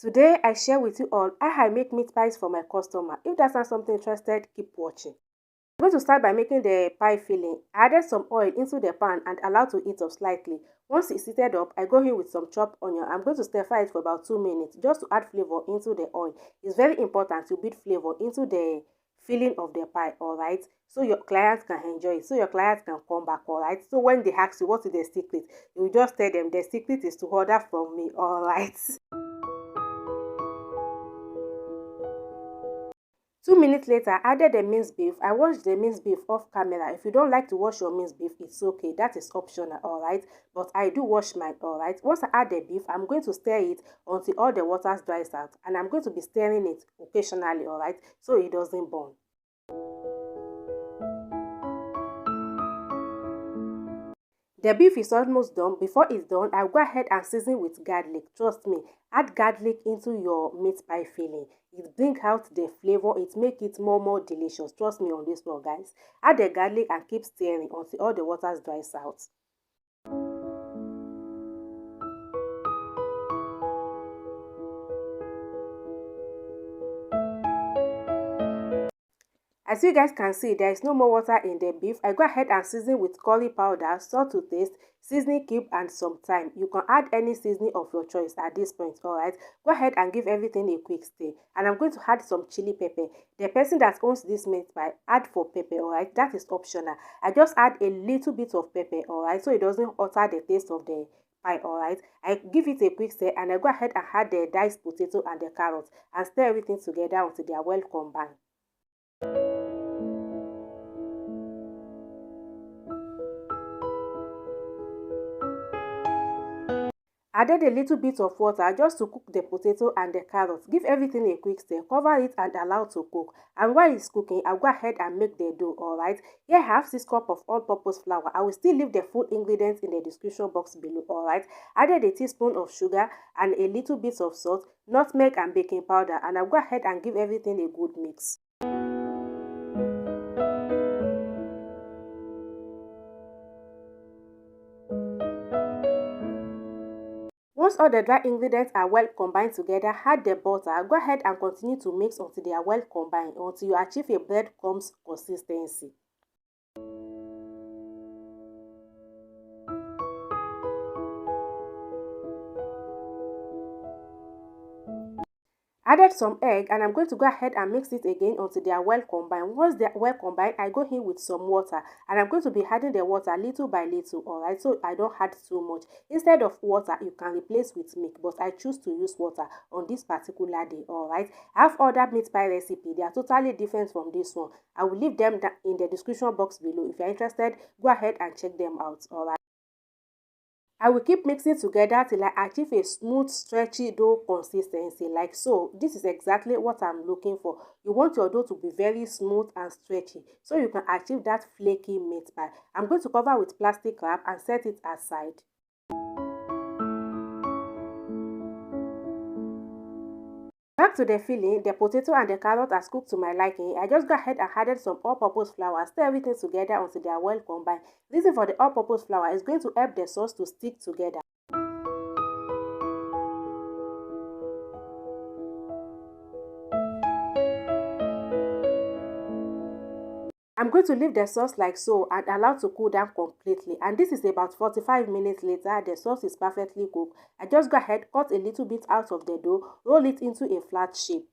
Today I share with you all how I make meat pies for my customer. If that sounds something interested, keep watching. I'm going to start by making the pie filling. I added some oil into the pan and allow to heat up slightly. Once it's heated up, I go in with some chopped onion. I'm going to stir fry it for about 2 minutes just to add flavor into the oil. It's very important to build flavor into the filling of the pie, alright? So your clients can enjoy it, so your clients can come back, alright? So when they ask you what is the secret, you just tell them the secret is to order from me, alright? 2 minutes later, I added the minced beef. I washed the minced beef off camera. If you don't like to wash your minced beef, it's okay. That is optional, alright? But I do wash mine, alright? Once I add the beef, I'm going to stir it until all the water dries out. And I'm going to be stirring it occasionally, alright? So it doesn't burn. The beef is almost done. Before it's done, I'll go ahead and season with garlic. Trust me, add garlic into your meat pie filling. It brings out the flavor. It makes it more delicious. Trust me on this one, guys. Add the garlic and keep stirring until all the water dries out. As you guys can see, there is no more water in the beef. I go ahead and season with curry powder, salt to taste, seasoning cube and some thyme. You can add any seasoning of your choice at this point, alright? Go ahead and give everything a quick stir. And I'm going to add some chili pepper. The person that owns this meat pie, add for pepper, alright? That is optional. I just add a little bit of pepper, alright? So it doesn't alter the taste of the pie, alright? I give it a quick stir and I go ahead and add the diced potato and the carrots and stir everything together until they are well combined. Added a little bit of water just to cook the potato and the carrots. Give everything a quick stir, cover it and allow to cook. And while it's cooking, I'll go ahead and make the dough, alright? Here I have 6 cups of all-purpose flour. I will still leave the full ingredients in the description box below, alright? Added a teaspoon of sugar and a little bit of salt, nutmeg and baking powder. And I'll go ahead and give everything a good mix. Once all the dry ingredients are well combined together, add the butter. Go ahead and continue to mix until they are well combined, until you achieve a breadcrumbs consistency. Added some egg and I'm going to go ahead and mix it again until they are well combined. Once they are well combined, I go in with some water and I'm going to be adding the water little by little, alright? So I don't add too much. Instead of water, you can replace with milk, but I choose to use water on this particular day, alright? I have other meat pie recipe. They are totally different from this one. I will leave them in the description box below. If you're interested, go ahead and check them out, alright? I will keep mixing together till I achieve a smooth, stretchy dough consistency like so. This is exactly what I'm looking for. You want your dough to be very smooth and stretchy so you can achieve that flaky meat pie. I'm going to cover with plastic wrap and set it aside. Back to the filling, the potato and the carrot are cooked to my liking. I just go ahead and added some all-purpose flour, stir everything together until they are well combined. Reason for the all-purpose flour is going to help the sauce to stick together. I'm going to leave the sauce like so and allow to cool down completely. And this is about 45 minutes later. The sauce is perfectly cooked. I just go ahead, cut a little bit out of the dough, roll it into a flat shape.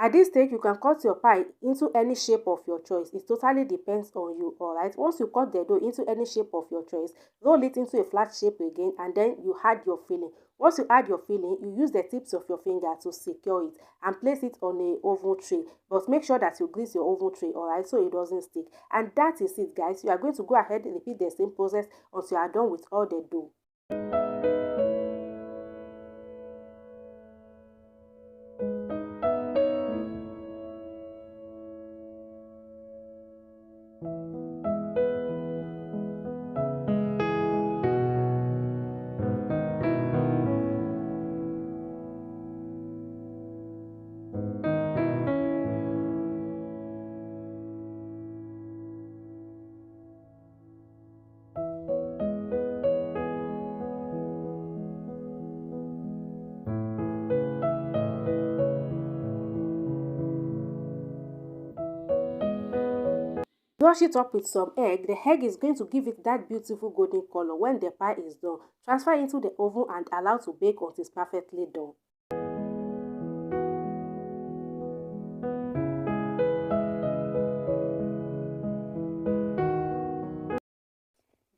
At this stage, you can cut your pie into any shape of your choice. It totally depends on you, alright? Once you cut the dough into any shape of your choice, roll it into a flat shape again and then you add your filling. Once you add your filling, you use the tips of your finger to secure it and place it on a oven tray. But make sure that you grease your oven tray, alright, so it doesn't stick. And that is it, guys. You are going to go ahead and repeat the same process until you are done with all the dough. Brush it up with some egg. The egg is going to give it that beautiful golden color. When the pie is done, transfer into the oven and allow to bake until it's perfectly done.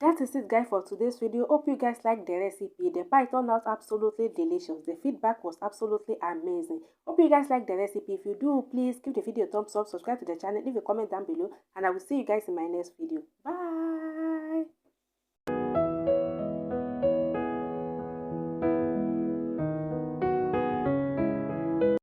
That is it guys for today's video. Hope you guys liked the recipe. The pie turned out absolutely delicious. The feedback was absolutely amazing. Hope you guys liked the recipe. If you do, please give the video a thumbs up, subscribe to the channel, leave a comment down below, and I will see you guys in my next video. Bye.